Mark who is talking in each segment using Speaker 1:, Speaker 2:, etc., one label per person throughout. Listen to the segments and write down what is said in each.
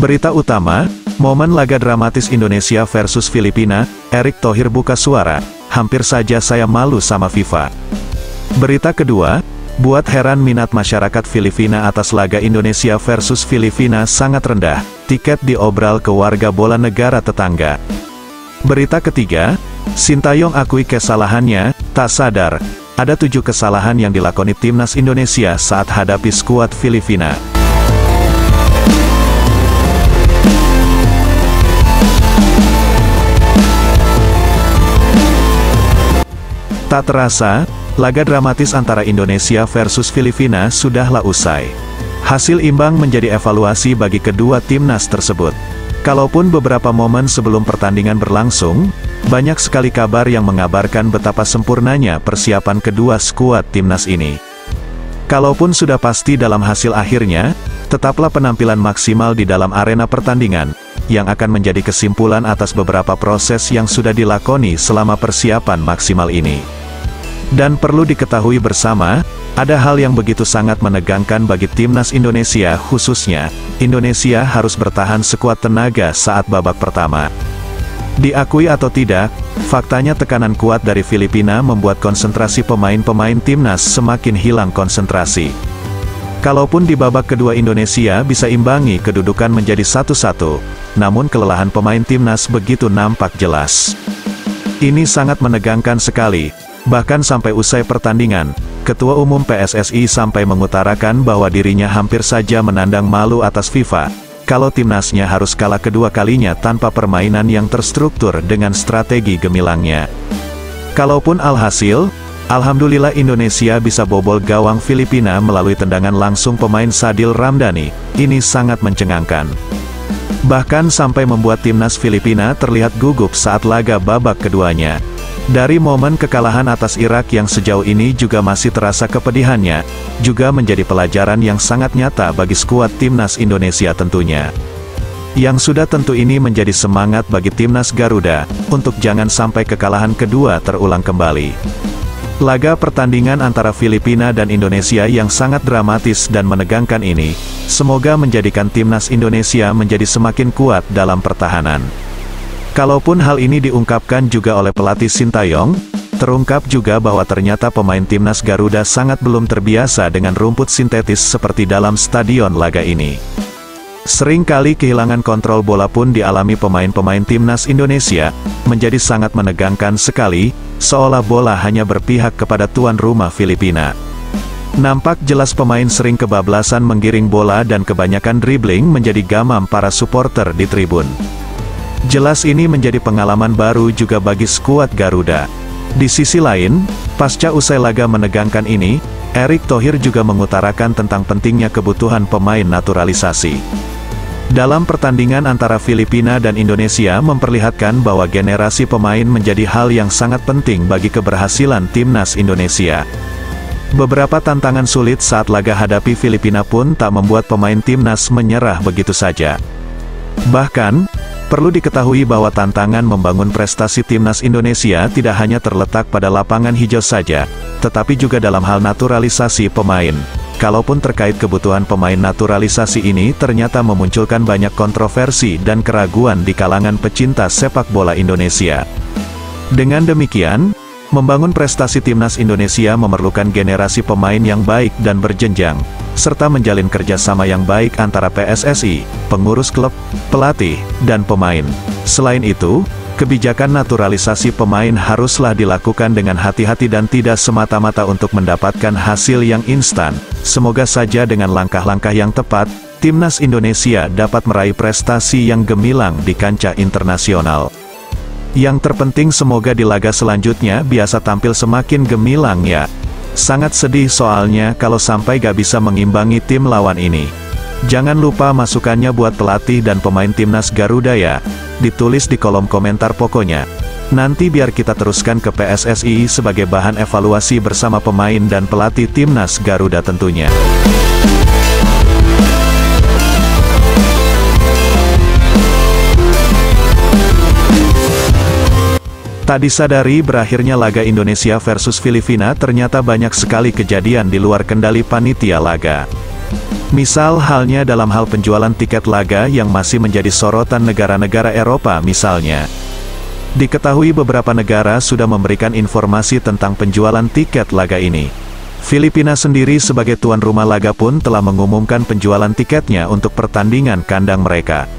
Speaker 1: Berita utama, momen laga dramatis Indonesia versus Filipina, Erick Thohir buka suara, hampir saja saya malu sama FIFA. Berita kedua, buat heran minat masyarakat Filipina atas laga Indonesia versus Filipina sangat rendah, tiket diobral ke warga bola negara tetangga. Berita ketiga, Sintayong akui kesalahannya, tak sadar, ada 7 kesalahan yang dilakoni timnas Indonesia saat hadapi skuad Filipina. Tak terasa, laga dramatis antara Indonesia versus Filipina sudahlah usai. Hasil imbang menjadi evaluasi bagi kedua timnas tersebut. Kalaupun beberapa momen sebelum pertandingan berlangsung, banyak sekali kabar yang mengabarkan betapa sempurnanya persiapan kedua skuad timnas ini. Kalaupun sudah pasti dalam hasil akhirnya, tetaplah penampilan maksimal di dalam arena pertandingan, yang akan menjadi kesimpulan atas beberapa proses yang sudah dilakoni selama persiapan maksimal ini. Dan perlu diketahui bersama, ada hal yang begitu sangat menegangkan bagi timnas Indonesia khususnya, Indonesia harus bertahan sekuat tenaga saat babak pertama. Diakui atau tidak, faktanya tekanan kuat dari Filipina membuat konsentrasi pemain-pemain timnas semakin hilang konsentrasi. Kalaupun di babak kedua Indonesia bisa imbangi kedudukan menjadi 1-1, namun kelelahan pemain timnas begitu nampak jelas. Ini sangat menegangkan sekali. Bahkan sampai usai pertandingan, Ketua Umum PSSI sampai mengutarakan bahwa dirinya hampir saja menandang malu atas FIFA, kalau timnasnya harus kalah kedua kalinya tanpa permainan yang terstruktur dengan strategi gemilangnya. Kalaupun alhasil, alhamdulillah Indonesia bisa bobol gawang Filipina melalui tendangan langsung pemain Sadil Ramdhani, ini sangat mencengangkan. Bahkan sampai membuat timnas Filipina terlihat gugup saat laga babak keduanya. Dari momen kekalahan atas Irak yang sejauh ini juga masih terasa kepedihannya, juga menjadi pelajaran yang sangat nyata bagi skuad timnas Indonesia tentunya. Yang sudah tentu ini menjadi semangat bagi timnas Garuda, untuk jangan sampai kekalahan kedua terulang kembali. Laga pertandingan antara Filipina dan Indonesia yang sangat dramatis dan menegangkan ini, semoga menjadikan timnas Indonesia menjadi semakin kuat dalam pertahanan. Kalaupun hal ini diungkapkan juga oleh pelatih Sintayong, terungkap juga bahwa ternyata pemain timnas Garuda sangat belum terbiasa dengan rumput sintetis seperti dalam stadion laga ini. Seringkali kehilangan kontrol bola pun dialami pemain-pemain timnas Indonesia, menjadi sangat menegangkan sekali, seolah bola hanya berpihak kepada tuan rumah Filipina. Nampak jelas pemain sering kebablasan menggiring bola dan kebanyakan dribbling menjadi gamam para supporter di tribun. Jelas ini menjadi pengalaman baru juga bagi skuad Garuda. Di sisi lain, pasca usai laga menegangkan ini, Erick Thohir juga mengutarakan tentang pentingnya kebutuhan pemain naturalisasi. Dalam pertandingan antara Filipina dan Indonesia memperlihatkan bahwa generasi pemain menjadi hal yang sangat penting bagi keberhasilan timnas Indonesia. Beberapa tantangan sulit saat laga hadapi Filipina pun tak membuat pemain timnas menyerah begitu saja. Bahkan, perlu diketahui bahwa tantangan membangun prestasi timnas Indonesia tidak hanya terletak pada lapangan hijau saja, tetapi juga dalam hal naturalisasi pemain. Kalaupun terkait kebutuhan pemain naturalisasi ini ternyata memunculkan banyak kontroversi dan keraguan di kalangan pecinta sepak bola Indonesia. Dengan demikian, membangun prestasi timnas Indonesia memerlukan generasi pemain yang baik dan berjenjang, serta menjalin kerjasama yang baik antara PSSI, pengurus klub, pelatih, dan pemain. Selain itu, kebijakan naturalisasi pemain haruslah dilakukan dengan hati-hati dan tidak semata-mata untuk mendapatkan hasil yang instan. Semoga saja dengan langkah-langkah yang tepat, timnas Indonesia dapat meraih prestasi yang gemilang di kancah internasional. Yang terpenting semoga di laga selanjutnya biasa tampil semakin gemilang ya. Sangat sedih soalnya kalau sampai gak bisa mengimbangi tim lawan ini. Jangan lupa masukannya buat pelatih dan pemain timnas Garuda ya. Ditulis di kolom komentar pokoknya. Nanti biar kita teruskan ke PSSI sebagai bahan evaluasi bersama pemain dan pelatih timnas Garuda tentunya. Tak disadari berakhirnya laga Indonesia versus Filipina ternyata banyak sekali kejadian di luar kendali panitia laga. Misal halnya dalam hal penjualan tiket laga yang masih menjadi sorotan negara-negara Eropa misalnya. Diketahui beberapa negara sudah memberikan informasi tentang penjualan tiket laga ini. Filipina sendiri sebagai tuan rumah laga pun telah mengumumkan penjualan tiketnya untuk pertandingan kandang mereka.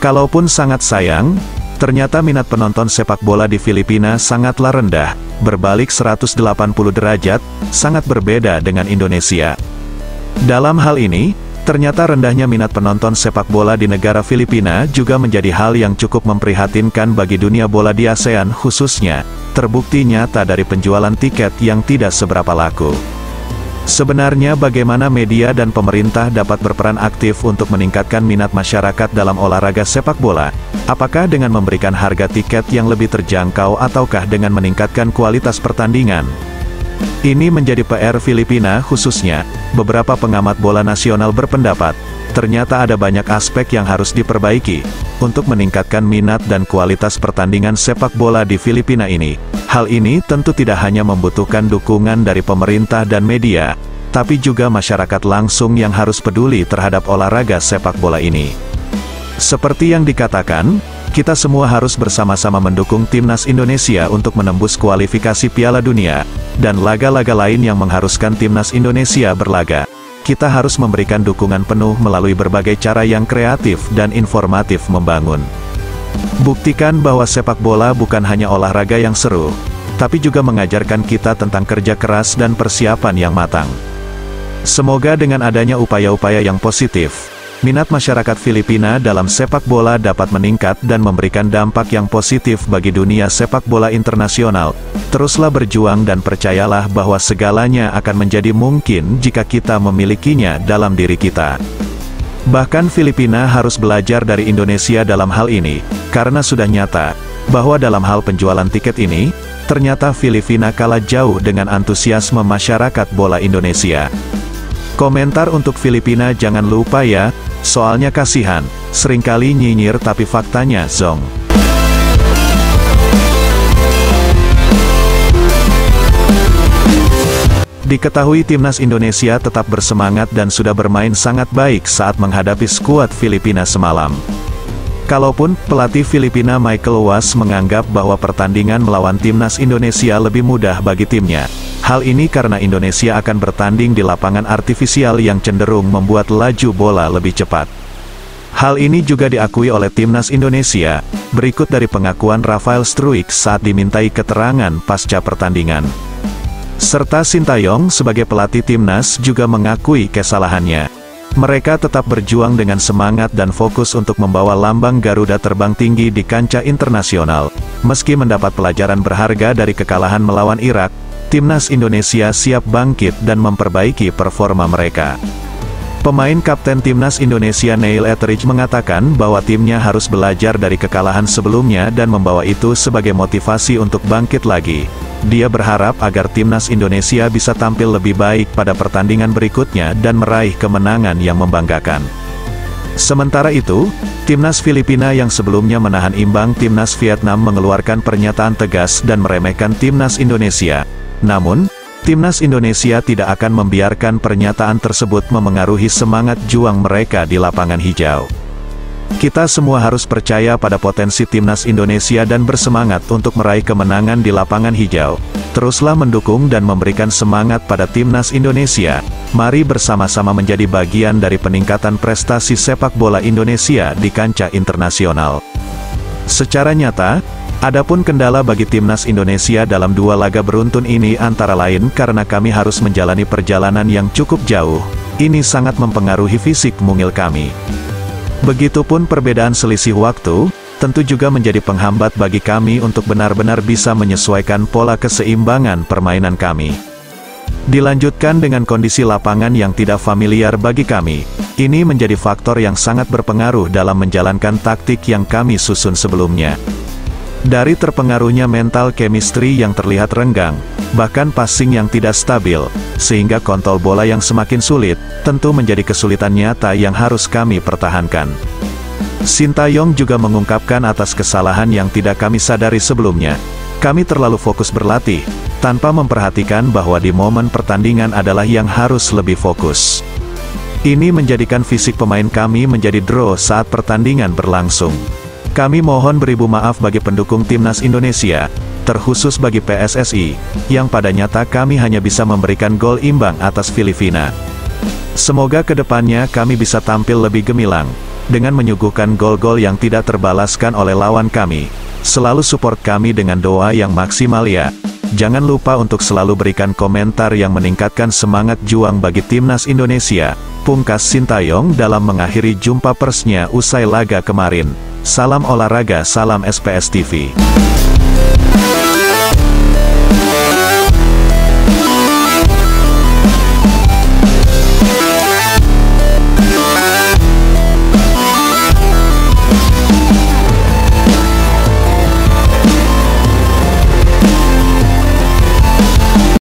Speaker 1: Kalaupun sangat sayang, ternyata minat penonton sepak bola di Filipina sangatlah rendah, berbalik 180 derajat, sangat berbeda dengan Indonesia. Dalam hal ini, ternyata rendahnya minat penonton sepak bola di negara Filipina juga menjadi hal yang cukup memprihatinkan bagi dunia bola di ASEAN khususnya, terbukti nyata dari penjualan tiket yang tidak seberapa laku. Sebenarnya bagaimana media dan pemerintah dapat berperan aktif untuk meningkatkan minat masyarakat dalam olahraga sepak bola? Apakah dengan memberikan harga tiket yang lebih terjangkau ataukah dengan meningkatkan kualitas pertandingan? Ini menjadi PR Filipina khususnya, beberapa pengamat bola nasional berpendapat, ternyata ada banyak aspek yang harus diperbaiki, untuk meningkatkan minat dan kualitas pertandingan sepak bola di Filipina ini. Hal ini tentu tidak hanya membutuhkan dukungan dari pemerintah dan media, tapi juga masyarakat langsung yang harus peduli terhadap olahraga sepak bola ini. Seperti yang dikatakan, kita semua harus bersama-sama mendukung timnas Indonesia untuk menembus kualifikasi Piala Dunia, dan laga-laga lain yang mengharuskan timnas Indonesia berlaga. Kita harus memberikan dukungan penuh melalui berbagai cara yang kreatif dan informatif membangun. Buktikan bahwa sepak bola bukan hanya olahraga yang seru, tapi juga mengajarkan kita tentang kerja keras dan persiapan yang matang. Semoga dengan adanya upaya-upaya yang positif, minat masyarakat Filipina dalam sepak bola dapat meningkat dan memberikan dampak yang positif bagi dunia sepak bola internasional. Teruslah berjuang dan percayalah bahwa segalanya akan menjadi mungkin jika kita memilikinya dalam diri kita. Bahkan Filipina harus belajar dari Indonesia dalam hal ini, karena sudah nyata bahwa dalam hal penjualan tiket ini, ternyata Filipina kalah jauh dengan antusiasme masyarakat bola Indonesia. Komentar untuk Filipina jangan lupa ya, soalnya kasihan, seringkali nyinyir tapi faktanya zong. Diketahui timnas Indonesia tetap bersemangat dan sudah bermain sangat baik saat menghadapi skuad Filipina semalam. Kalaupun pelatih Filipina Michael Owas menganggap bahwa pertandingan melawan timnas Indonesia lebih mudah bagi timnya. Hal ini karena Indonesia akan bertanding di lapangan artifisial yang cenderung membuat laju bola lebih cepat. Hal ini juga diakui oleh timnas Indonesia, berikut dari pengakuan Rafael Struijk saat dimintai keterangan pasca pertandingan. Serta Sintayong sebagai pelatih timnas juga mengakui kesalahannya. Mereka tetap berjuang dengan semangat dan fokus untuk membawa lambang Garuda terbang tinggi di kancah internasional. Meski mendapat pelajaran berharga dari kekalahan melawan Irak, timnas Indonesia siap bangkit dan memperbaiki performa mereka. Pemain kapten timnas Indonesia Neil Etheridge mengatakan bahwa timnya harus belajar dari kekalahan sebelumnya dan membawa itu sebagai motivasi untuk bangkit lagi. Dia berharap agar timnas Indonesia bisa tampil lebih baik pada pertandingan berikutnya dan meraih kemenangan yang membanggakan. Sementara itu, timnas Filipina yang sebelumnya menahan imbang timnas Vietnam mengeluarkan pernyataan tegas dan meremehkan timnas Indonesia. Namun, timnas Indonesia tidak akan membiarkan pernyataan tersebut memengaruhi semangat juang mereka di lapangan hijau. Kita semua harus percaya pada potensi timnas Indonesia dan bersemangat untuk meraih kemenangan di lapangan hijau. Teruslah mendukung dan memberikan semangat pada timnas Indonesia. Mari bersama-sama menjadi bagian dari peningkatan prestasi sepak bola Indonesia di kancah internasional. Secara nyata, adapun kendala bagi timnas Indonesia dalam dua laga beruntun ini antara lain karena kami harus menjalani perjalanan yang cukup jauh. Ini sangat mempengaruhi fisik mungil kami. Begitupun perbedaan selisih waktu, tentu juga menjadi penghambat bagi kami untuk benar-benar bisa menyesuaikan pola keseimbangan permainan kami. Dilanjutkan dengan kondisi lapangan yang tidak familiar bagi kami. Ini menjadi faktor yang sangat berpengaruh dalam menjalankan taktik yang kami susun sebelumnya. Dari terpengaruhnya mental chemistry yang terlihat renggang, bahkan passing yang tidak stabil, sehingga kontrol bola yang semakin sulit, tentu menjadi kesulitan nyata yang harus kami pertahankan. Sintayong juga mengungkapkan atas kesalahan yang tidak kami sadari sebelumnya. Kami terlalu fokus berlatih, tanpa memperhatikan bahwa di momen pertandingan adalah yang harus lebih fokus. Ini menjadikan fisik pemain kami menjadi draw saat pertandingan berlangsung. Kami mohon beribu maaf bagi pendukung timnas Indonesia, terkhusus bagi PSSI, yang pada nyata kami hanya bisa memberikan gol imbang atas Filipina. Semoga kedepannya kami bisa tampil lebih gemilang, dengan menyuguhkan gol-gol yang tidak terbalaskan oleh lawan kami. Selalu support kami dengan doa yang maksimal ya. Jangan lupa untuk selalu berikan komentar yang meningkatkan semangat juang bagi timnas Indonesia. Pungkas Sintayong dalam mengakhiri jumpa persnya usai laga kemarin. Salam olahraga, salam SPS TV.